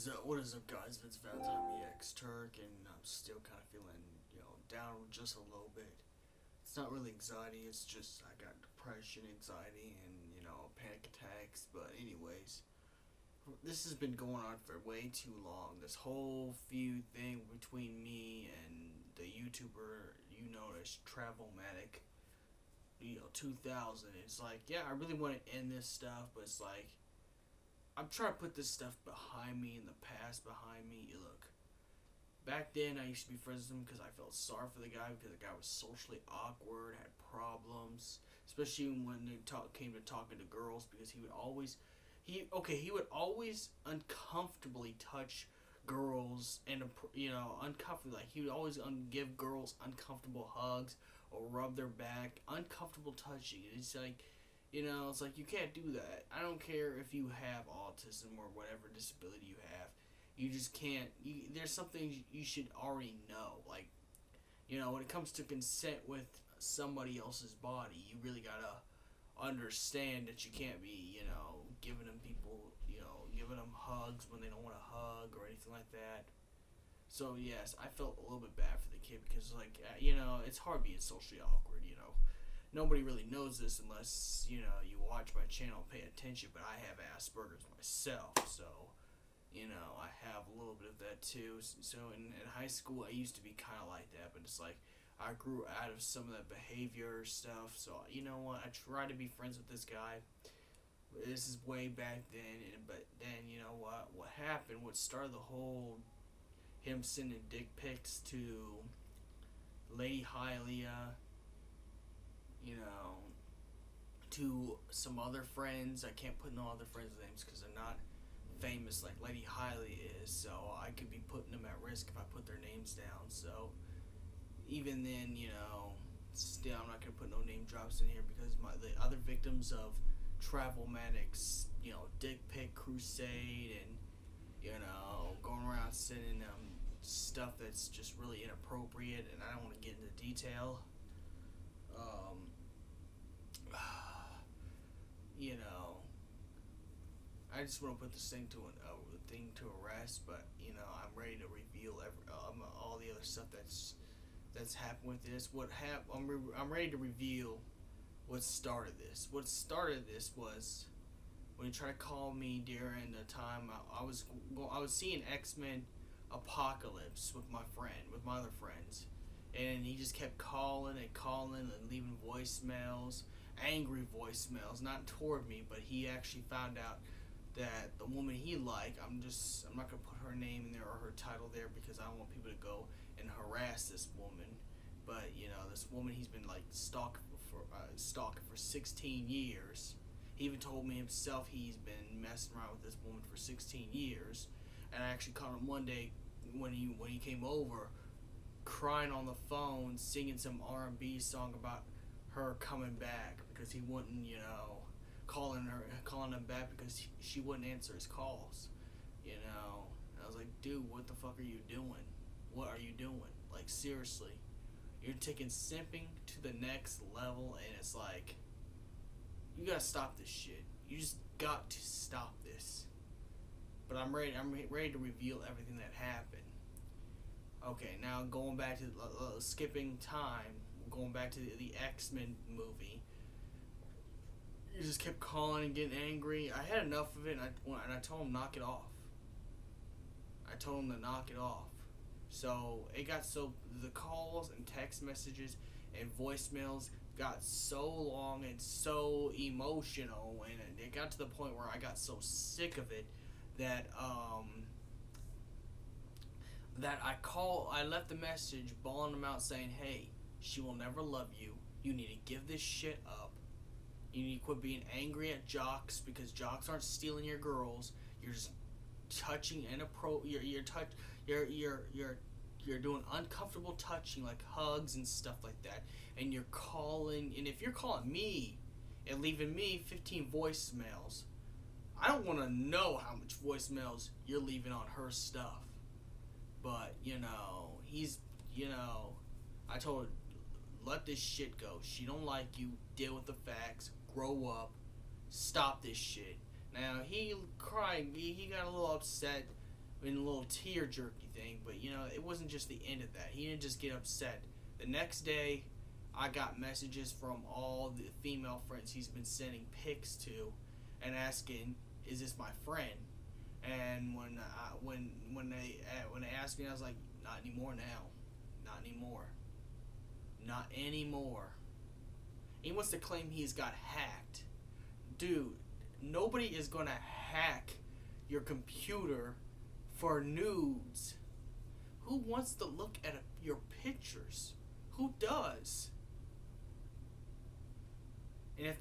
What is up, guys? It's Valentine X Turk, and I'm still kind of feeling, down just a little bit. It's not really anxiety. It's just I got depression, anxiety, and panic attacks. But anyways, this has been going on for way too long. This whole feud thing between me and the YouTuber you know as Travelmatic, 2000. It's like, yeah, I really want to end this stuff, but it's like I'm trying to put this stuff behind me, in the past behind me. Look, back then I used to be friends with him because I felt sorry for the guy, because the guy was socially awkward, had problems, especially when they came to talking to girls, because he would always uncomfortably touch girls, and uncomfortably, like he would always give girls uncomfortable hugs or rub their back, uncomfortable touching. It's like, it's like, you can't do that. I don't care if you have autism or whatever disability you have. You just can't. There's some things you should already know. Like, when it comes to consent with somebody else's body, you really gotta understand that you can't be, giving them giving them hugs when they don't want to hug or anything like that. So, yes, I felt a little bit bad for the kid because, like, it's hard being socially awkward. Nobody really knows this unless, you watch my channel and pay attention, but I have Asperger's myself, so, I have a little bit of that too. So in high school, I used to be kind of like that, but it's like, I grew out of some of that behavior stuff, so, you know what, I try to be friends with this guy. This is way back then, but then, what happened, what started the whole, him sending dick pics to Lady Hylia, to some other friends. I can't put no other friends' names because they're not famous like Lady Hylia is, so I could be putting them at risk if I put their names down. So even then, still I'm not gonna put no name drops in here because the other victims of Travelmatic's, dick pic crusade and, going around sending them stuff that's just really inappropriate, and I don't want to get into detail. I just want to put this thing to rest, but I'm ready to reveal all the other stuff that's happened with this. I'm ready to reveal what started this. What started this was when he tried to call me during the time I was seeing X-Men Apocalypse with my other friends, and he just kept calling and leaving voicemails, angry voicemails, not toward me, but he actually found out that the woman he liked, I'm not gonna put her name in there or her title there because I don't want people to go and harass this woman, but this woman he's been like stalking for 16 years. He even told me himself he's been messing around with this woman for 16 years, and I actually caught him one day when he came over, crying on the phone, singing some R&B song about her coming back because he wouldn't, calling him back because she wouldn't answer his calls, And I was like, dude, what the fuck are you doing? What are you doing? Like, seriously, you're taking simping to the next level, and it's like, you gotta stop this shit. You just got to stop this. But I'm ready to reveal everything that happened. Okay, now going back to skipping time, going back to the X-Men movie. He just kept calling and getting angry. I had enough of it, and I told him knock it off. I told him to knock it off. So the calls and text messages and voicemails got so long and so emotional, and it got to the point where I got so sick of it that I left the message bawling him out saying, hey, she will never love you. You need to give this shit up. You need to quit being angry at jocks because jocks aren't stealing your girls. You're just touching you're doing uncomfortable touching, like hugs and stuff like that. And you're calling, and if you're calling me and leaving me 15 voicemails, I don't want to know how much voicemails you're leaving on her stuff. But, I told her, let this shit go. She don't like you. Deal with the facts. Grow up. Stop this shit. Now, he cried. He got a little upset in a little tear jerky thing. But you know, it wasn't just the end of that. He didn't just get upset. The next day, I got messages from all the female friends he's been sending pics to, and asking, "Is this my friend?" And when they asked me, I was like, "Not anymore now, not anymore, not anymore." He wants to claim he's got hacked, dude. Nobody is gonna hack your computer for nudes. Who wants to look at your pictures? Who does? And if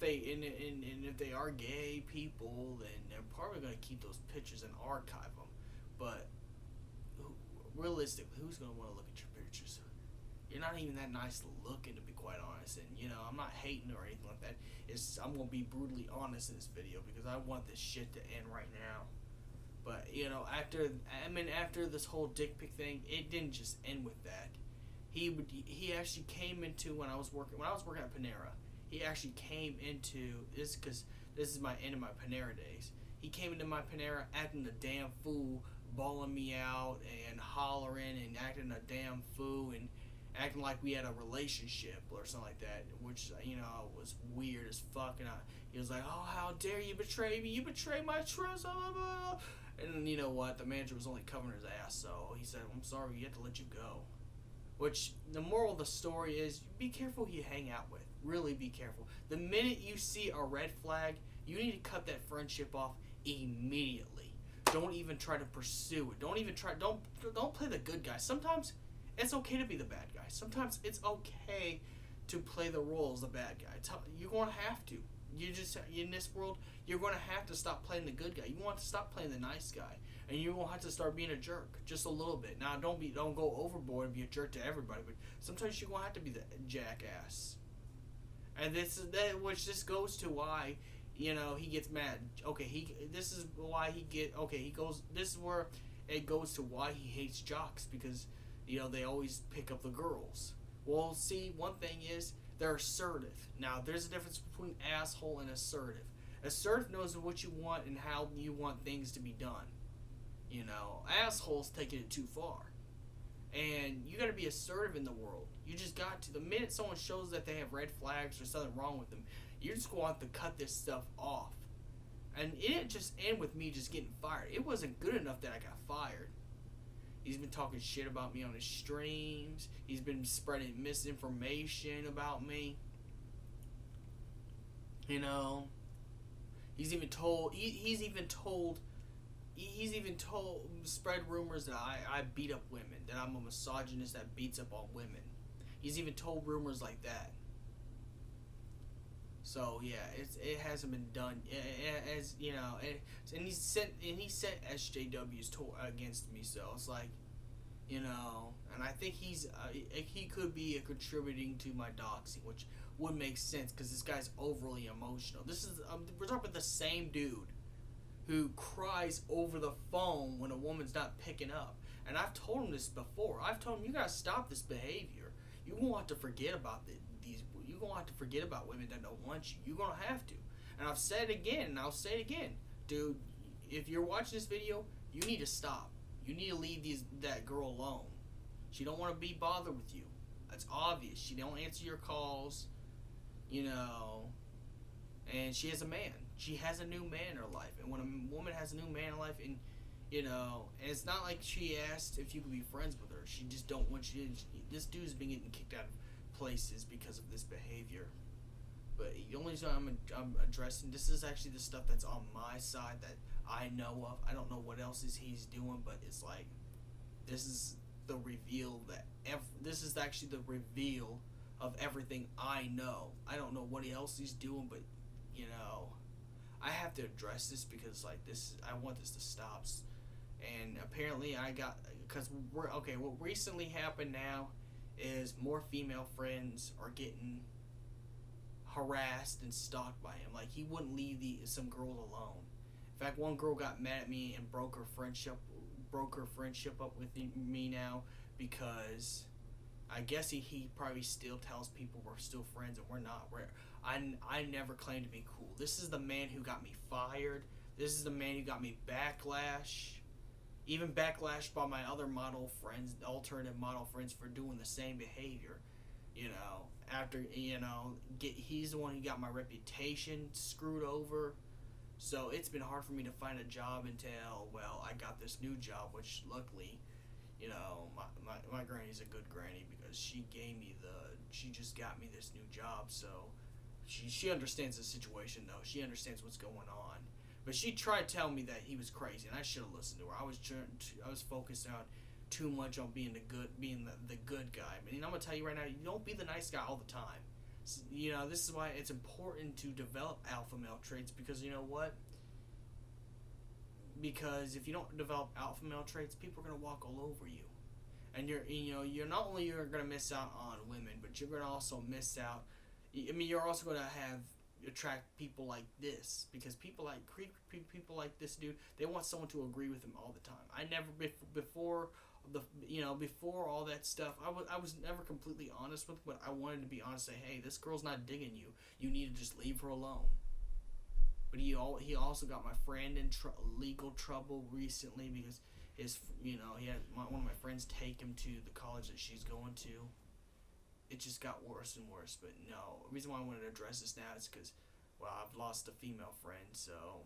they are gay people, then they're probably gonna keep those pictures and archive them. But realistically, who's gonna want to look at your pictures? You're not even that nice looking, to be quite honest. And you know, I'm not hating or anything like that. I'm gonna be brutally honest in this video because I want this shit to end right now. But you know, after this whole dick pic thing, it didn't just end with that. He actually came into when I was working at Panera. He actually came into this because this is my end of my Panera days. He came into my Panera acting a damn fool, bawling me out and hollering and acting a damn fool and acting like we had a relationship or something like that, which, you know, was weird as fuck. And he was like, "Oh, how dare you betray me? You betray my trust." Blah, blah, blah. And you know what? The manager was only covering his ass, so he said, "I'm sorry, we have to let you go." Which, the moral of the story is, be careful who you hang out with. Really be careful. The minute you see a red flag, you need to cut that friendship off immediately. Don't even try to pursue it. Don't play the good guy. Sometimes it's okay to be the bad guy. Sometimes it's okay to play the role as the bad guy. You're going to have to. In this world, you're going to have to stop playing the good guy. You want to stop playing the nice guy. And you won't have to start being a jerk just a little bit. Now, don't go overboard and be a jerk to everybody, but sometimes you're gonna have to be the jackass. And this goes to why, you know, he gets mad. Okay, this is why he goes. This is where it goes to why he hates jocks, because you know they always pick up the girls. Well, see, one thing is they're assertive. Now, there's a difference between asshole and assertive. Assertive knows what you want and how you want things to be done. You know, assholes taking it too far. And you gotta be assertive in the world. You just got to. The minute someone shows that they have red flags or something wrong with them, you're just going to have to cut this stuff off. And it didn't just end with me just getting fired. It wasn't good enough that I got fired. He's been talking shit about me on his streams. He's been spreading misinformation about me. You know, he's even told spread rumors that I beat up women, that I'm a misogynist that beats up on women. He's even told rumors like that. So yeah, it hasn't been done as you know, and he sent SJWs against me. So it's like, you know, and I think he could be contributing to my doxing, which would make sense because this guy's overly emotional. We're talking about the same dude who cries over the phone when a woman's not picking up. And I've told him this before. I've told him, you gotta stop this behavior. You're gonna have to forget about you're gonna have to forget about women that don't want you. You're gonna have to. And I've said it again, and I'll say it again. Dude, if you're watching this video, you need to stop. You need to leave that girl alone. She don't want to be bothered with you. That's obvious. She don't answer your calls, you know, and she has a man. She has a new man in her life. And when a woman has a new man in life, and you know, and it's not like she asked if you could be friends with her. She just don't want you to. This dude's been getting kicked out of places because of this behavior. But the only time I'm addressing, this is actually the stuff that's on my side that I know of. I don't know what else he's doing, but it's like, this is the reveal this is actually the reveal of everything I know. I don't know what else he's doing, but you know, I have to address this because like I want this to stop. And apparently what recently happened now is more female friends are getting harassed and stalked by him. Like, he wouldn't leave some girls alone. In fact, one girl got mad at me and broke her friendship up with me now because I guess he probably still tells people we're still friends and we're not. I never claimed to be cool. This is the man who got me fired. This is the man who got me backlash. even backlash by my other model friends, alternative model friends, for doing the same behavior. You know, after he's the one who got my reputation screwed over. So it's been hard for me to find a job until, well, I got this new job, which luckily, my granny's a good granny because she just got me this new job. So she understands the situation, though. She understands what's going on. But she tried telling me that he was crazy, and I should have listened to her. I was focused on too much on being the good guy. I mean, I'm gonna tell you right now, you don't be the nice guy all the time. This is why it's important to develop alpha male traits, because you know what? Because if you don't develop alpha male traits, people are gonna walk all over you, and you're not only you're gonna miss out on women, but you're gonna also miss out. I mean, you're also gonna attract people like this, because people like this dude, they want someone to agree with them all the time. I never before all that stuff, I was never completely honest with, but I wanted to be honest, say, hey, this girl's not digging you, you need to just leave her alone. But he also got my friend in legal trouble recently, because he had one of my friends take him to the college that she's going to. It just got worse and worse. But no, the reason why I wanted to address this now is because, well, I've lost a female friend, so,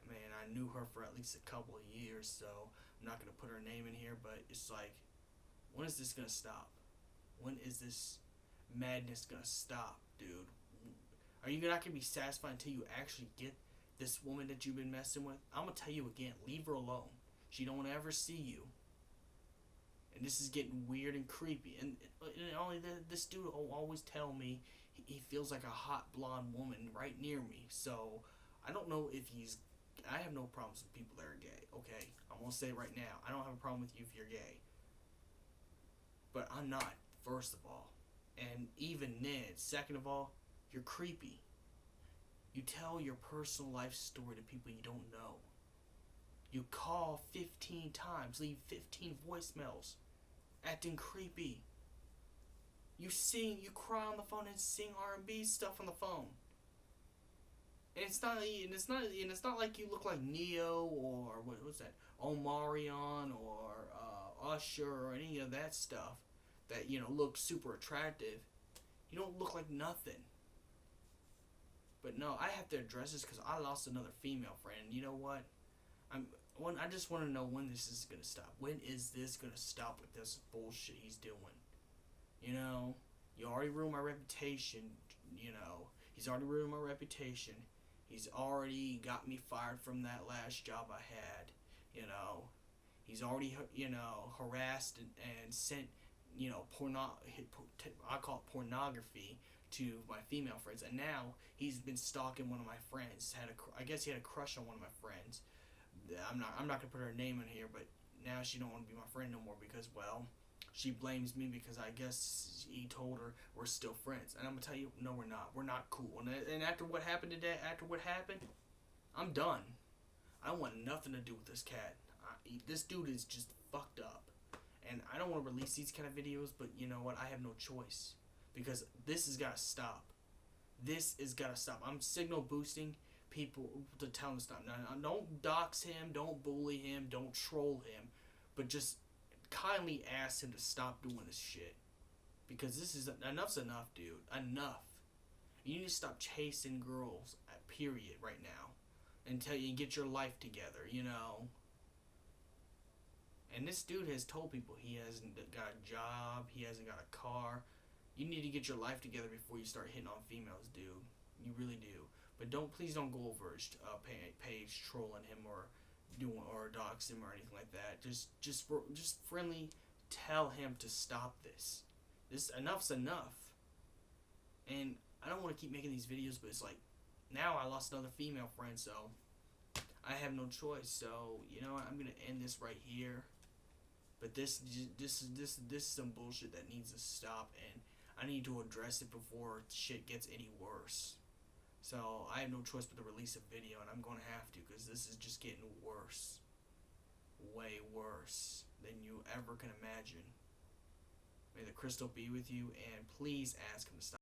man, I knew her for at least a couple of years, so I'm not going to put her name in here, but it's like, when is this going to stop? When is this madness going to stop, dude? Are you not going to be satisfied until you actually get this woman that you've been messing with? I'm going to tell you again, leave her alone. She don't ever see you. And this is getting weird and creepy. And only this dude will always tell me he feels like a hot blonde woman right near me. So I don't know if I have no problems with people that are gay. Okay, I'm gonna say it right now. I don't have a problem with you if you're gay. But I'm not, first of all. And even then, second of all, you're creepy. You tell your personal life story to people you don't know. You call 15 times, leave 15 voicemails, acting creepy. You cry on the phone and sing R&B stuff on the phone. And it's not like you look like Neo or what's that, Omarion or Usher or any of that stuff that looks super attractive. You don't look like nothing. But no, I have to address this because I lost another female friend. You know what? I just want to know when this is going to stop. When is this going to stop with this bullshit he's doing? You already ruined my reputation. He's already ruined my reputation. He's already got me fired from that last job I had. He's already, harassed and sent, I call it pornography to my female friends. And now he's been stalking one of my friends. I guess he had a crush on one of my friends. I'm not gonna put her name in here, but now she don't want to be my friend no more because, well, she blames me because I guess he told her we're still friends. And I'm gonna tell you, no, we're not. We're not cool. And after what happened today, I'm done. I don't want nothing to do with this cat. This dude is just fucked up. And I don't want to release these kind of videos, but you know what? I have no choice. Because this has got to stop. This has got to stop. I'm signal boosting people to tell him to stop. Now, don't dox him, don't bully him, don't troll him, but just kindly ask him to stop doing this shit. Because enough's enough, dude. Enough. You need to stop chasing girls, period, right now. Until you get your life together, And this dude has told people he hasn't got a job, he hasn't got a car. You need to get your life together before you start hitting on females, dude. You really do. But please don't go over his page trolling him or dox him or anything like that. Just friendly tell him to stop this. Enough's enough. And I don't want to keep making these videos, but it's like now I lost another female friend, so I have no choice. So I'm gonna end this right here. But this is some bullshit that needs to stop, and I need to address it before shit gets any worse. So I have no choice but to release a video, and I'm going to have to, because this is just getting worse. Way worse than you ever can imagine. May the crystal be with you, and please ask him to stop.